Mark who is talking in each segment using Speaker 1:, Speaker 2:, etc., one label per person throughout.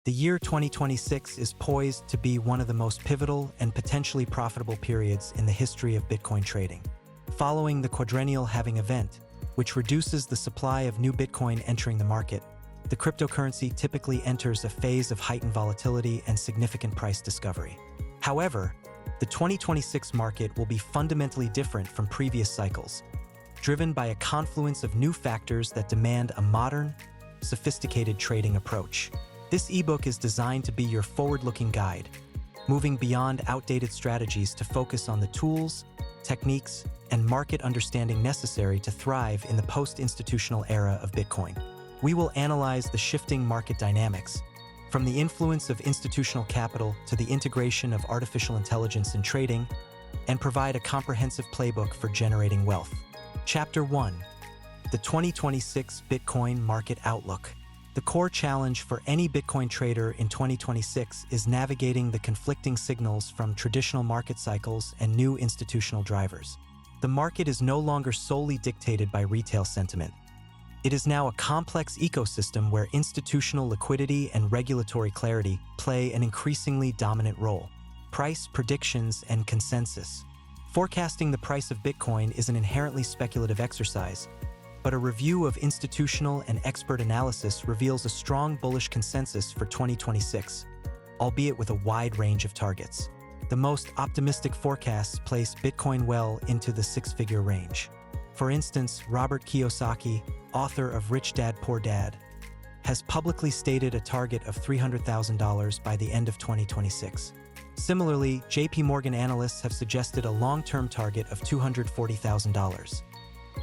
Speaker 1: The year 2026 is poised to be one of the most pivotal and potentially profitable periods in the history of Bitcoin trading. Following the quadrennial halving event, which reduces the supply of new Bitcoin entering the market, the cryptocurrency typically enters a phase of heightened volatility and significant price discovery. However, the 2026 market will be fundamentally different from previous cycles, driven by a confluence of new factors that demand a modern, sophisticated trading approach. This ebook is designed to be your forward-looking guide, moving beyond outdated strategies to focus on the tools, techniques, and market understanding necessary to thrive in the post-institutional era of Bitcoin. We will analyze the shifting market dynamics, from the influence of institutional capital to the integration of artificial intelligence in trading, and provide a comprehensive playbook for generating wealth. Chapter 1: The 2026 Bitcoin Market Outlook. The core challenge for any Bitcoin trader in 2026 is navigating the conflicting signals from traditional market cycles and new institutional drivers. The market is no longer solely dictated by retail sentiment. It is now a complex ecosystem where institutional liquidity and regulatory clarity play an increasingly dominant role. Price predictions and consensus. Forecasting the price of Bitcoin is an inherently speculative exercise, but a review of institutional and expert analysis reveals a strong bullish consensus for 2026, albeit with a wide range of targets. The most optimistic forecasts place Bitcoin well into the six-figure range. For instance, Robert Kiyosaki, author of Rich Dad Poor Dad, has publicly stated a target of $300,000 by the end of 2026. Similarly, JP Morgan analysts have suggested a long-term target of $240,000,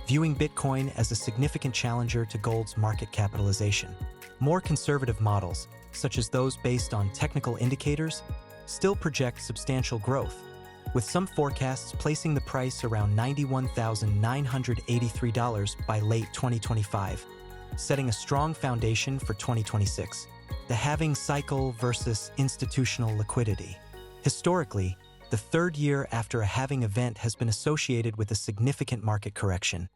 Speaker 1: viewing Bitcoin as a significant challenger to gold's market capitalization. More conservative models, such as those based on technical indicators, still project substantial growth, with some forecasts placing the price around $91,983 by late 2025, setting a strong foundation for 2026. The halving cycle versus institutional liquidity. Historically, the third year after a halving event has been associated with a significant market correction,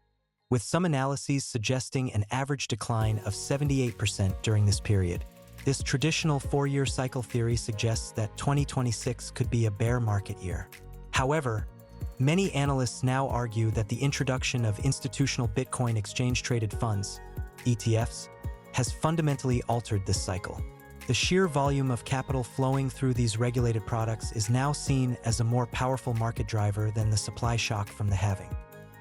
Speaker 1: with some analyses suggesting an average decline of 78% during this period. This traditional four-year cycle theory suggests that 2026 could be a bear market year. However, many analysts now argue that the introduction of institutional Bitcoin exchange-traded funds, ETFs, has fundamentally altered this cycle. The sheer volume of capital flowing through these regulated products is now seen as a more powerful market driver than the supply shock from the halving.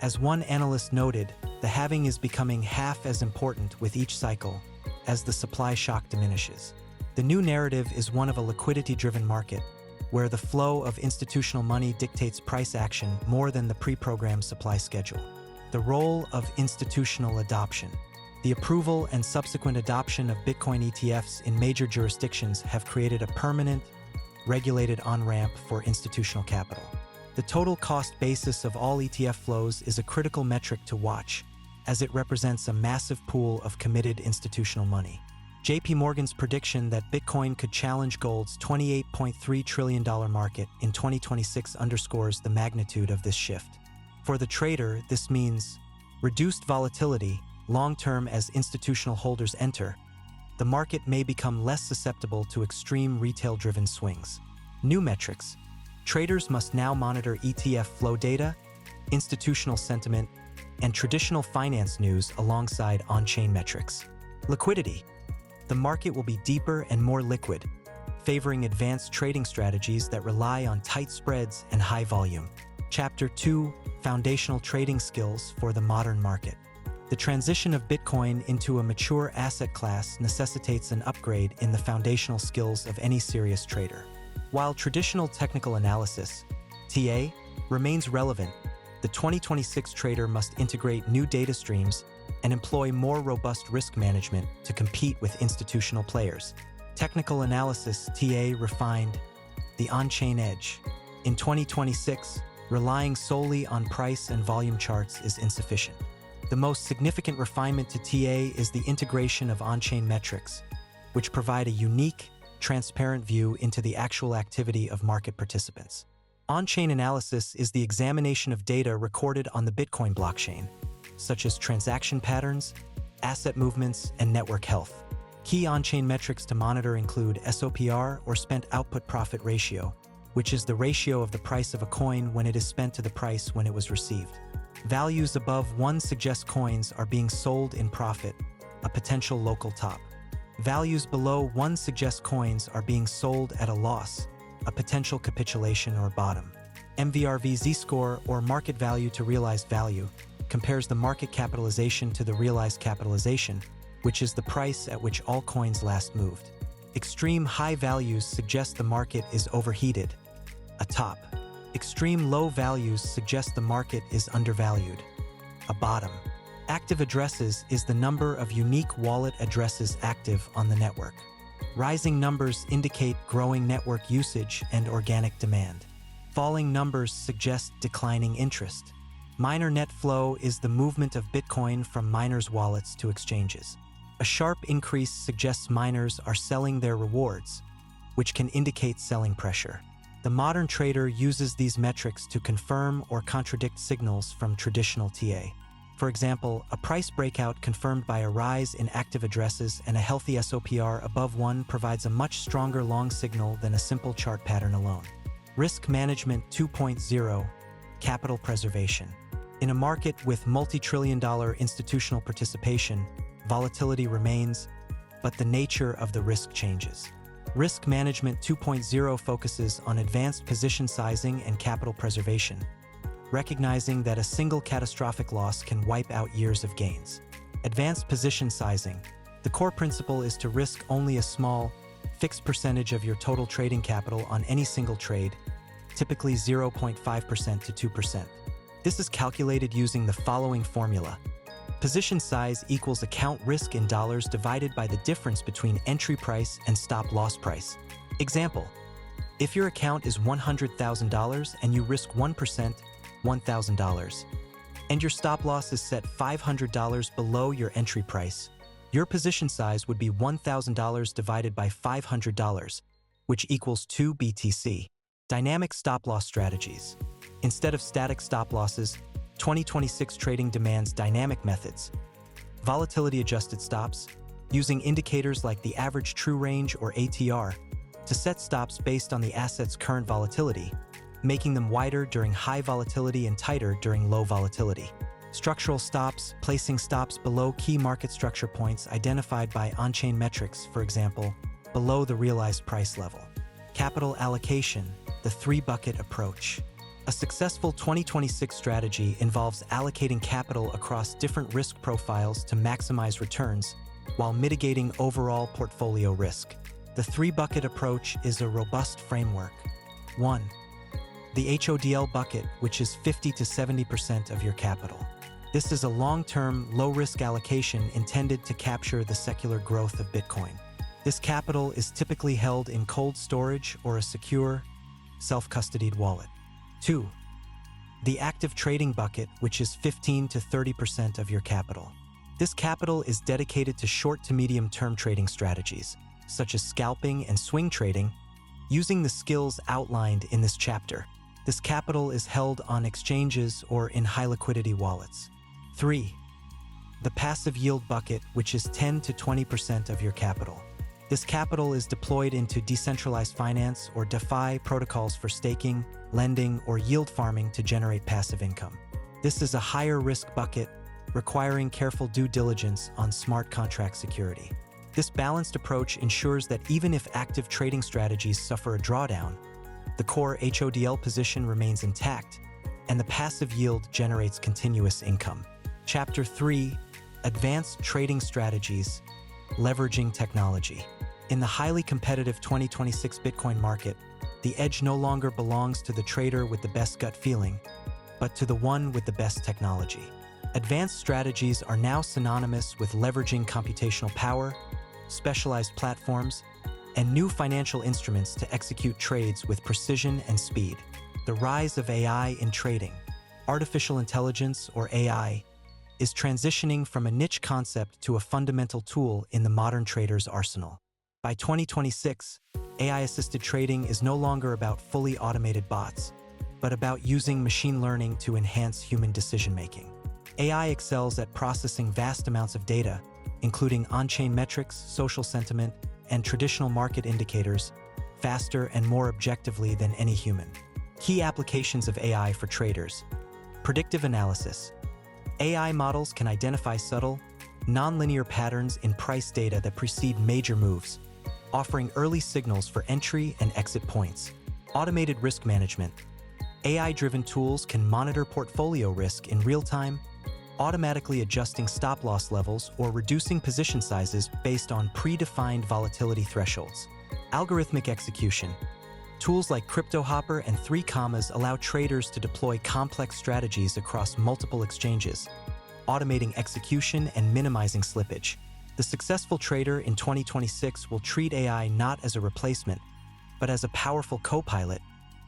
Speaker 1: As one analyst noted, the halving is becoming half as important with each cycle as the supply shock diminishes. The new narrative is one of a liquidity-driven market, where the flow of institutional money dictates price action more than the pre-programmed supply schedule. The role of institutional adoption. The approval and subsequent adoption of Bitcoin ETFs in major jurisdictions have created a permanent, regulated on-ramp for institutional capital. The total cost basis of all ETF flows is a critical metric to watch, as it represents a massive pool of committed institutional money. JP Morgan's prediction that Bitcoin could challenge gold's $28.3 trillion market in 2026 underscores the magnitude of this shift. For the trader, this means reduced volatility long-term as institutional holders enter. The market may become less susceptible to extreme retail-driven swings. New metrics. Traders must now monitor ETF flow data, institutional sentiment, and traditional finance news alongside on-chain metrics. Liquidity. The market will be deeper and more liquid, favoring advanced trading strategies that rely on tight spreads and high volume. Chapter 2: Foundational Trading Skills for the Modern Market. The transition of Bitcoin into a mature asset class necessitates an upgrade in the foundational skills of any serious trader. While traditional technical analysis, TA, remains relevant, the 2026 trader must integrate new data streams and employ more robust risk management to compete with institutional players. Technical analysis, TA, refined. The on-chain edge. In 2026, relying solely on price and volume charts is insufficient. The most significant refinement to TA is the integration of on-chain metrics, which provide a unique, transparent view into the actual activity of market participants. On-chain analysis is the examination of data recorded on the Bitcoin blockchain, such as transaction patterns, asset movements, and network health. Key on-chain metrics to monitor include SOPR, or Spent Output Profit Ratio, which is the ratio of the price of a coin when it is spent to the price when it was received. Values above 1 suggest coins are being sold in profit, a potential local top. Values below 1 suggest coins are being sold at a loss, a potential capitulation or bottom. MVRV Z-score, or market value to realized value, compares the market capitalization to the realized capitalization, which is the price at which all coins last moved. Extreme high values suggest the market is overheated, a top. Extreme low values suggest the market is undervalued, a bottom. Active addresses is the number of unique wallet addresses active on the network. Rising numbers indicate growing network usage and organic demand. Falling numbers suggest declining interest. Miner net flow is the movement of Bitcoin from miners' wallets to exchanges. A sharp increase suggests miners are selling their rewards, which can indicate selling pressure. The modern trader uses these metrics to confirm or contradict signals from traditional TA. For example, a price breakout confirmed by a rise in active addresses and a healthy SOPR above 1 provides a much stronger long signal than a simple chart pattern alone. Risk Management 2.0 – Capital Preservation. In a market with multi-trillion-dollar institutional participation, volatility remains, but the nature of the risk changes. Risk Management 2.0 focuses on advanced position sizing and capital preservation, recognizing that a single catastrophic loss can wipe out years of gains. Advanced position sizing. The core principle is to risk only a small, fixed percentage of your total trading capital on any single trade, typically 0.5% to 2%. This is calculated using the following formula. Position size equals account risk in dollars divided by the difference between entry price and stop loss price. Example: if your account is $100,000 and you risk 1%, $1,000, and your stop loss is set $500 below your entry price, your position size would be $1,000 divided by $500, which equals 2 BTC. Dynamic stop loss strategies. Instead of static stop losses, 2026 trading demands dynamic methods. Volatility-adjusted stops, using indicators like the average true range or ATR to set stops based on the asset's current volatility, making them wider during high volatility and tighter during low volatility. Structural stops, placing stops below key market structure points identified by on-chain metrics, for example, below the realized price level. Capital allocation, the three-bucket approach. A successful 2026 strategy involves allocating capital across different risk profiles to maximize returns while mitigating overall portfolio risk. The three-bucket approach is a robust framework. 1. The HODL bucket, which is 50 to 70% of your capital. This is a long-term, low-risk allocation intended to capture the secular growth of Bitcoin. This capital is typically held in cold storage or a secure, self-custodied wallet. 2. The active trading bucket, which is 15 to 30% of your capital. This capital is dedicated to short to medium-term trading strategies, such as scalping and swing trading, using the skills outlined in this chapter. This capital is held on exchanges or in high-liquidity wallets. 3. The passive yield bucket, which is 10 to 20% of your capital. This capital is deployed into decentralized finance or DeFi protocols for staking, lending, or yield farming to generate passive income. This is a higher-risk bucket, requiring careful due diligence on smart contract security. This balanced approach ensures that even if active trading strategies suffer a drawdown, the core HODL position remains intact, and the passive yield generates continuous income. Chapter 3: Advanced Trading Strategies, Leveraging Technology. In the highly competitive 2026 Bitcoin market, the edge no longer belongs to the trader with the best gut feeling, but to the one with the best technology. Advanced strategies are now synonymous with leveraging computational power, specialized platforms, and new financial instruments to execute trades with precision and speed. The rise of AI in trading, artificial intelligence, or AI, is transitioning from a niche concept to a fundamental tool in the modern trader's arsenal. By 2026, AI-assisted trading is no longer about fully automated bots, but about using machine learning to enhance human decision-making. AI excels at processing vast amounts of data, including on-chain metrics, social sentiment, and traditional market indicators, faster and more objectively than any human. Key applications of AI for traders. Predictive analysis. AI models can identify subtle, nonlinear patterns in price data that precede major moves, offering early signals for entry and exit points. Automated risk management. AI-driven tools can monitor portfolio risk in real time, automatically adjusting stop-loss levels or reducing position sizes based on predefined volatility thresholds. Algorithmic execution. Tools like CryptoHopper and 3 Commas allow traders to deploy complex strategies across multiple exchanges, automating execution and minimizing slippage. The successful trader in 2026 will treat AI not as a replacement, but as a powerful co-pilot,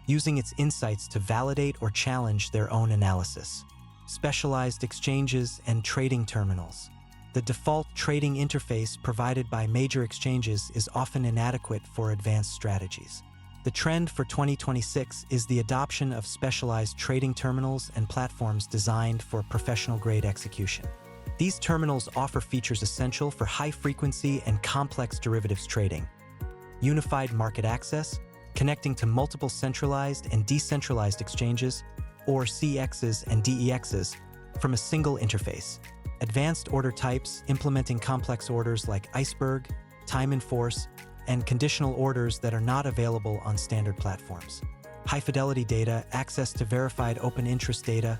Speaker 1: using its insights to validate or challenge their own analysis. Specialized exchanges and trading terminals. The default trading interface provided by major exchanges is often inadequate for advanced strategies. The trend for 2026 is the adoption of specialized trading terminals and platforms designed for professional-grade execution. These terminals offer features essential for high-frequency and complex derivatives trading. Unified market access, connecting to multiple centralized and decentralized exchanges, or CXs and DEXs, from a single interface. Advanced order types, implementing complex orders like iceberg, time in force, and conditional orders that are not available on standard platforms. High-fidelity data, access to verified open interest data,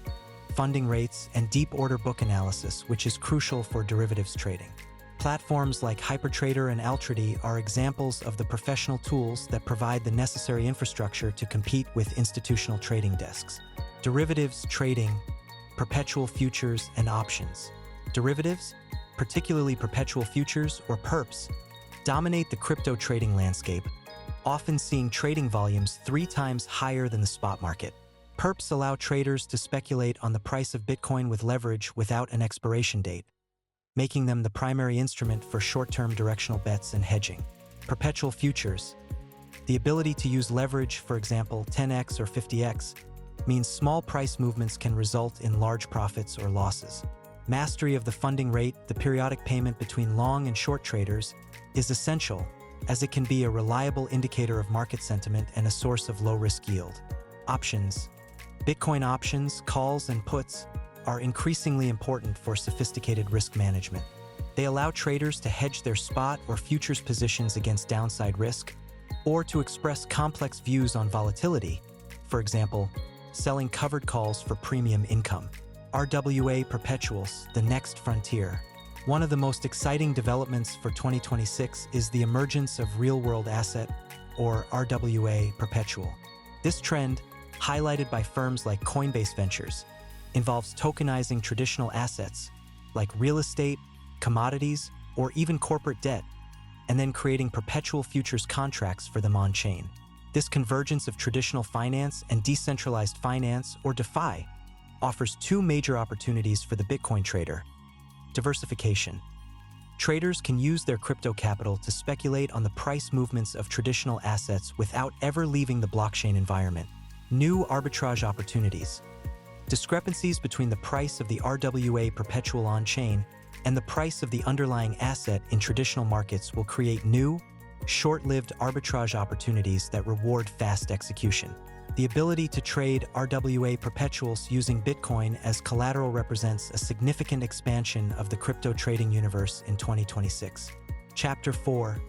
Speaker 1: funding rates, and deep order book analysis, which is crucial for derivatives trading. Platforms like HyperTrader and Altrady are examples of the professional tools that provide the necessary infrastructure to compete with institutional trading desks. Derivatives trading, perpetual futures, and options. Derivatives, particularly perpetual futures or perps, dominate the crypto trading landscape, often seeing trading volumes 3 times higher than the spot market. Perps allow traders to speculate on the price of Bitcoin with leverage without an expiration date, making them the primary instrument for short-term directional bets and hedging. Perpetual futures. The ability to use leverage, for example, 10x or 50x, means small price movements can result in large profits or losses. Mastery of the funding rate, the periodic payment between long and short traders, is essential, as it can be a reliable indicator of market sentiment and a source of low-risk yield. Options. Bitcoin options, calls, and puts are increasingly important for sophisticated risk management. They allow traders to hedge their spot or futures positions against downside risk, or to express complex views on volatility, for example, selling covered calls for premium income. RWA perpetuals, the next frontier. One of the most exciting developments for 2026 is the emergence of real-world asset, or RWA perpetual. This trend, highlighted by firms like Coinbase Ventures, involves tokenizing traditional assets, like real estate, commodities, or even corporate debt, and then creating perpetual futures contracts for them on-chain. This convergence of traditional finance and decentralized finance, or DeFi, offers 2 major opportunities for the Bitcoin trader. Diversification. Traders can use their crypto capital to speculate on the price movements of traditional assets without ever leaving the blockchain environment. New arbitrage opportunities. Discrepancies between the price of the RWA perpetual on-chain and the price of the underlying asset in traditional markets will create new, short-lived arbitrage opportunities that reward fast execution. The ability to trade RWA perpetuals using Bitcoin as collateral represents a significant expansion of the crypto trading universe in 2026. Chapter 4.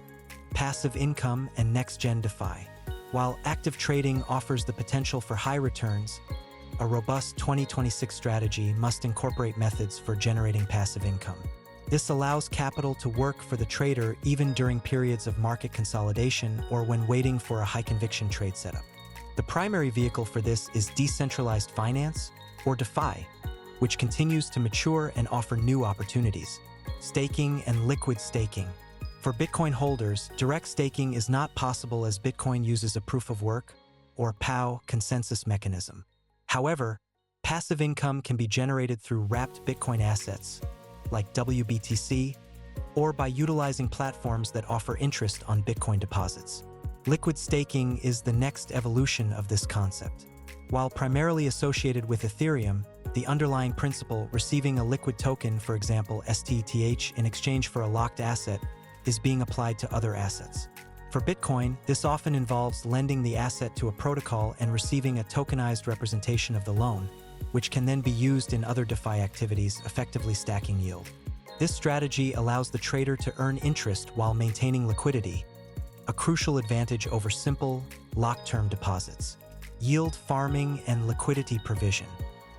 Speaker 1: Passive Income and Next-Gen DeFi. While active trading offers the potential for high returns, a robust 2026 strategy must incorporate methods for generating passive income. This allows capital to work for the trader even during periods of market consolidation or when waiting for a high-conviction trade setup. The primary vehicle for this is decentralized finance, or DeFi, which continues to mature and offer new opportunities. Staking and liquid staking. For Bitcoin holders, direct staking is not possible as Bitcoin uses a proof-of-work, or POW, consensus mechanism. However, passive income can be generated through wrapped Bitcoin assets, like WBTC, or by utilizing platforms that offer interest on Bitcoin deposits. Liquid staking is the next evolution of this concept. While primarily associated with Ethereum, The underlying principle, receiving a liquid token, for example STTH, in exchange for a locked asset, is being applied to other assets. For Bitcoin, this often involves lending the asset to a protocol and receiving a tokenized representation of the loan, which can then be used in other DeFi activities, effectively stacking yield. This strategy allows the trader to earn interest while maintaining liquidity, a crucial advantage over simple, locked-term deposits. Yield farming and liquidity provision.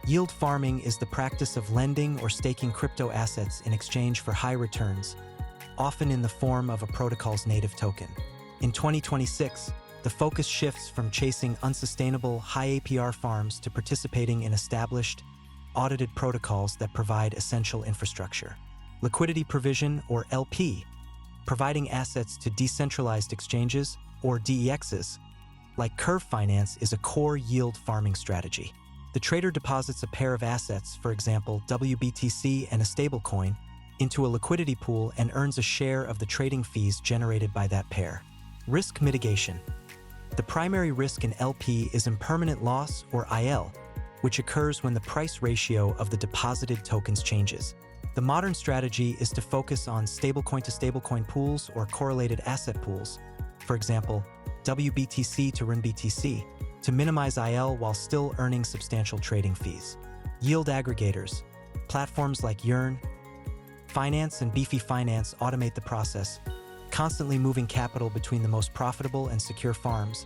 Speaker 1: Yield farming is the practice of lending or staking crypto assets in exchange for high returns, often in the form of a protocol's native token. In 2026, the focus shifts from chasing unsustainable, high APR farms to participating in established, audited protocols that provide essential infrastructure. Liquidity provision, or LP, providing assets to decentralized exchanges, or DEXs, like Curve Finance, is a core yield farming strategy. The trader deposits a pair of assets, for example WBTC and a stablecoin, into a liquidity pool and earns a share of the trading fees generated by that pair. Risk mitigation. The primary risk in LP is impermanent loss, or IL, which occurs when the price ratio of the deposited tokens changes. The modern strategy is to focus on stablecoin-to-stablecoin pools or correlated asset pools, for example, WBTC to RMBTC, to minimize IL while still earning substantial trading fees. Yield aggregators. Platforms like Yearn Finance and Beefy Finance automate the process, constantly moving capital between the most profitable and secure farms,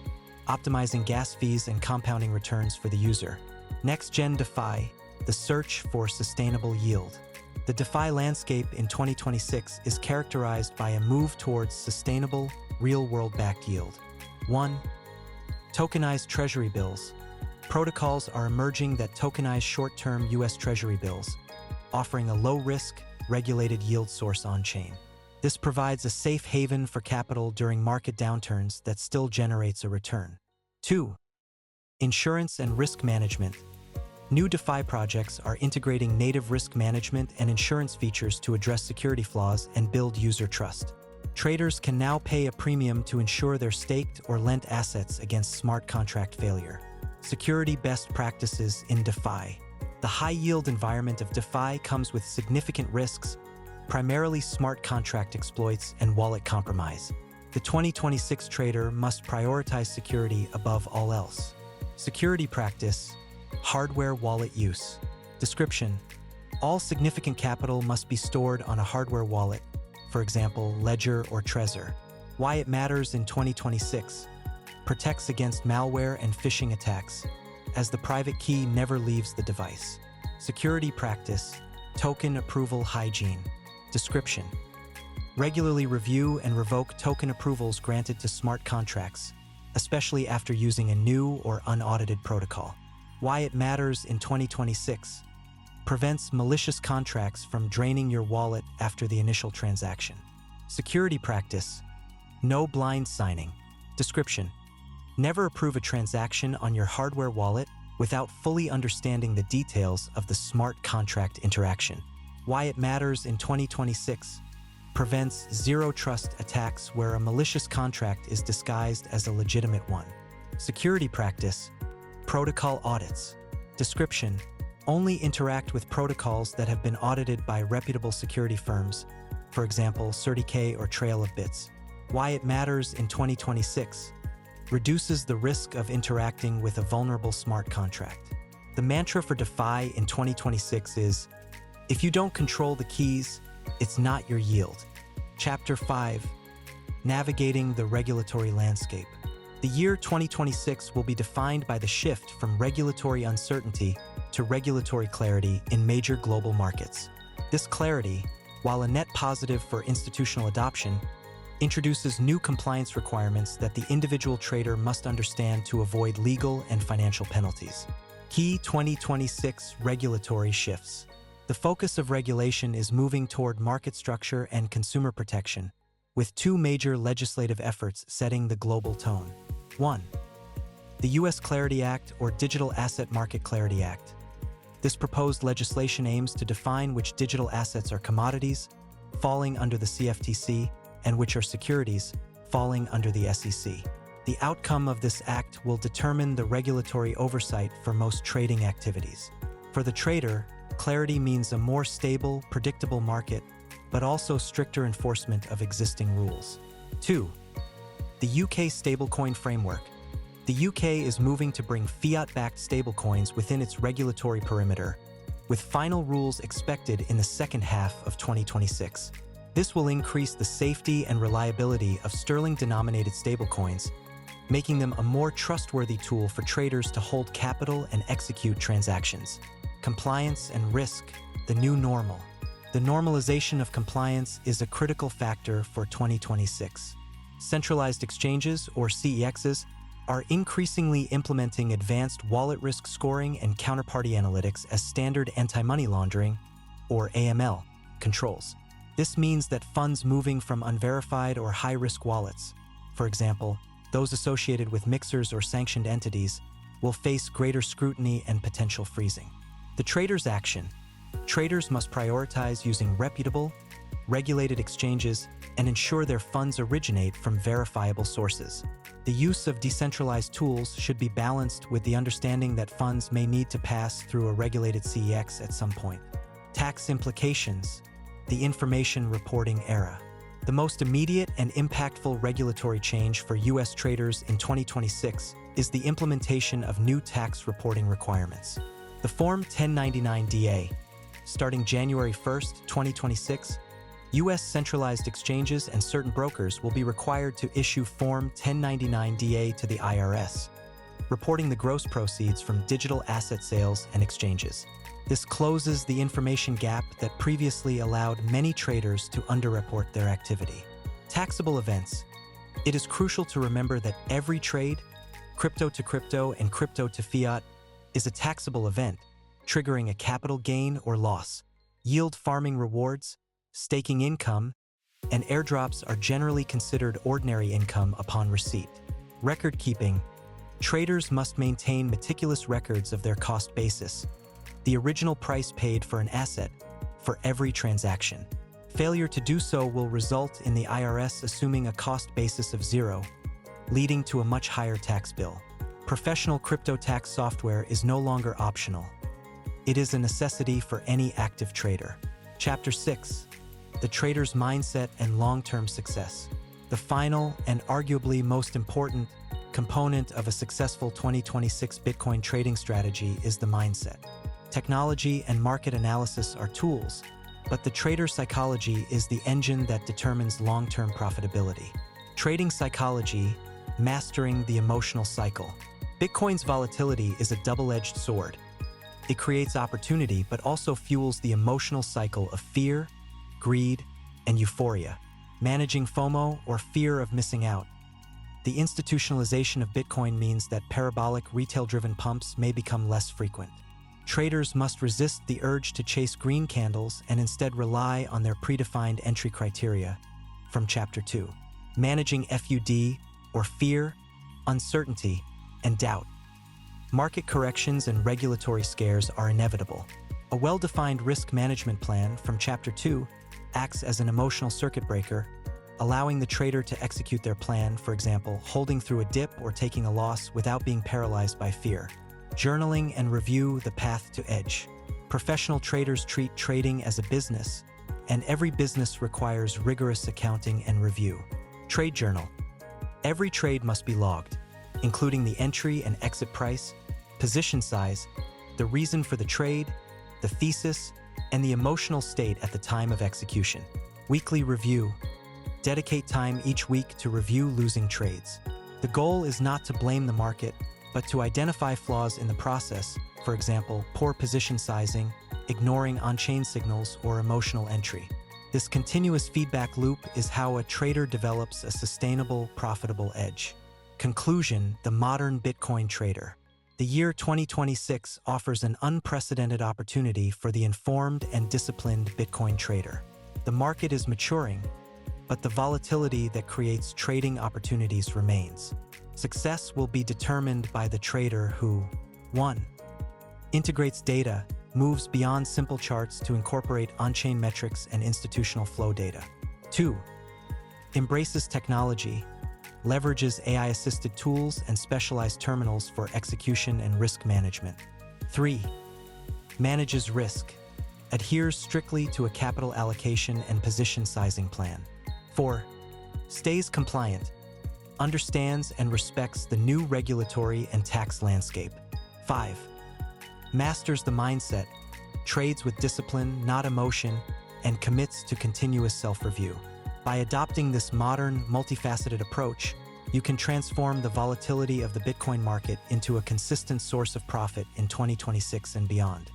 Speaker 1: optimizing gas fees and compounding returns for the user. Next-gen DeFi, the search for sustainable yield. The DeFi landscape in 2026 is characterized by a move towards sustainable, real-world backed yield. 1. Tokenized treasury bills. Protocols are emerging that tokenize short-term US Treasury bills, offering a low-risk, regulated yield source on-chain. This provides a safe haven for capital during market downturns that still generates a return. 2. Insurance and risk management. New DeFi projects are integrating native risk management and insurance features to address security flaws and build user trust. Traders can now pay a premium to ensure their staked or lent assets against smart contract failure. Security best practices in DeFi. The high-yield environment of DeFi comes with significant risks, primarily smart contract exploits and wallet compromise. The 2026 trader must prioritize security above all else. Security practice. Hardware wallet use. Description: all significant capital must be stored on a hardware wallet, for example, Ledger or Trezor. Why it matters in 2026. Protects against malware and phishing attacks, as the private key never leaves the device. Security practice. Token approval hygiene. Description: regularly review and revoke token approvals granted to smart contracts, especially after using a new or unaudited protocol. Why it matters in 2026. Prevents malicious contracts from draining your wallet after the initial transaction. Security practice. No blind signing. Description: never approve a transaction on your hardware wallet without fully understanding the details of the smart contract interaction. Why it matters in 2026. Prevents zero-trust attacks where a malicious contract is disguised as a legitimate one. Security practice. Protocol audits. Description: only interact with protocols that have been audited by reputable security firms, for example, CertiK or Trail of Bits. Why it matters in 2026. Reduces the risk of interacting with a vulnerable smart contract. The mantra for DeFi in 2026 is, if you don't control the keys, it's not your yield. Chapter 5. Navigating the regulatory landscape. The year 2026 will be defined by the shift from regulatory uncertainty to regulatory clarity in major global markets. This clarity, while a net positive for institutional adoption, introduces new compliance requirements that the individual trader must understand to avoid legal and financial penalties. Key 2026 regulatory shifts. The focus of regulation is moving toward market structure and consumer protection, with two major legislative efforts setting the global tone. 1. The U.S. Clarity Act, or Digital Asset Market Clarity Act. This proposed legislation aims to define which digital assets are commodities, falling under the CFTC, and which are securities, falling under the SEC. The outcome of this act will determine the regulatory oversight for most trading activities. For the trader, clarity means a more stable, predictable market, but also stricter enforcement of existing rules. 2. The UK stablecoin framework. The UK is moving to bring fiat-backed stablecoins within its regulatory perimeter, with final rules expected in the second half of 2026. This will increase the safety and reliability of sterling-denominated stablecoins, making them a more trustworthy tool for traders to hold capital and execute transactions. Compliance and risk, the new normal. The normalization of compliance is a critical factor for 2026. Centralized exchanges, or CEXs, are increasingly implementing advanced wallet risk scoring and counterparty analytics as standard anti-money laundering, or AML, controls. This means that funds moving from unverified or high-risk wallets, for example, those associated with mixers or sanctioned entities, will face greater scrutiny and potential freezing. The trader's action. Traders must prioritize using reputable, regulated exchanges and ensure their funds originate from verifiable sources. The use of decentralized tools should be balanced with the understanding that funds may need to pass through a regulated CEX at some point. Tax implications. The information reporting era. The most immediate and impactful regulatory change for U.S. traders in 2026 is the implementation of new tax reporting requirements. The Form 1099-DA. Starting January 1, 2026, U.S. centralized exchanges and certain brokers will be required to issue Form 1099-DA to the IRS, reporting the gross proceeds from digital asset sales and exchanges. This closes the information gap that previously allowed many traders to underreport their activity. Taxable events. It is crucial to remember that every trade, crypto to crypto and crypto to fiat, is a taxable event, triggering a capital gain or loss. Yield farming rewards, staking income, and airdrops are generally considered ordinary income upon receipt. Record keeping. Traders must maintain meticulous records of their cost basis, the original price paid for an asset, for every transaction. Failure to do so will result in the IRS assuming a cost basis of zero, leading to a much higher tax bill. Professional crypto tax software is no longer optional. It is a necessity for any active trader. Chapter 6. The trader's mindset and long-term success. The final and arguably most important component of a successful 2026 Bitcoin trading strategy is the mindset. Technology and market analysis are tools, but the trader's psychology is the engine that determines long-term profitability. Trading psychology, mastering the emotional cycle. Bitcoin's volatility is a double-edged sword. It creates opportunity but also fuels the emotional cycle of fear, greed, and euphoria. Managing FOMO, or fear of missing out. The institutionalization of Bitcoin means that parabolic retail-driven pumps may become less frequent. Traders must resist the urge to chase green candles and instead rely on their predefined entry criteria. From Chapter 2. Managing FUD, or fear, uncertainty, and doubt. Market corrections and regulatory scares are inevitable. A well-defined risk management plan from Chapter 2 acts as an emotional circuit breaker, allowing the trader to execute their plan, for example, holding through a dip or taking a loss without being paralyzed by fear. Journaling and review the path to edge. Professional traders treat trading as a business, and every business requires rigorous accounting and review. Trade journal. Every trade must be logged, including the entry and exit price, position size, the reason for the trade, the thesis, and the emotional state at the time of execution. Weekly review. Dedicate time each week to review losing trades. The goal is not to blame the market, but to identify flaws in the process, for example, poor position sizing, ignoring on-chain signals, or emotional entry. This continuous feedback loop is how a trader develops a sustainable, profitable edge. Conclusion: the modern Bitcoin trader. The year 2026 offers an unprecedented opportunity for the informed and disciplined Bitcoin trader. The market is maturing, but the volatility that creates trading opportunities remains. Success will be determined by the trader who 1. Integrates data, moves beyond simple charts to incorporate on-chain metrics and institutional flow data. 2. Embraces technology, leverages AI-assisted tools and specialized terminals for execution and risk management. 3. Manages risk. Adheres strictly to a capital allocation and position sizing plan. 4. Stays compliant. Understands and respects the new regulatory and tax landscape. 5. Masters the mindset. Trades with discipline, not emotion, and commits to continuous self-review. By adopting this modern, multifaceted approach, you can transform the volatility of the Bitcoin market into a consistent source of profit in 2026 and beyond.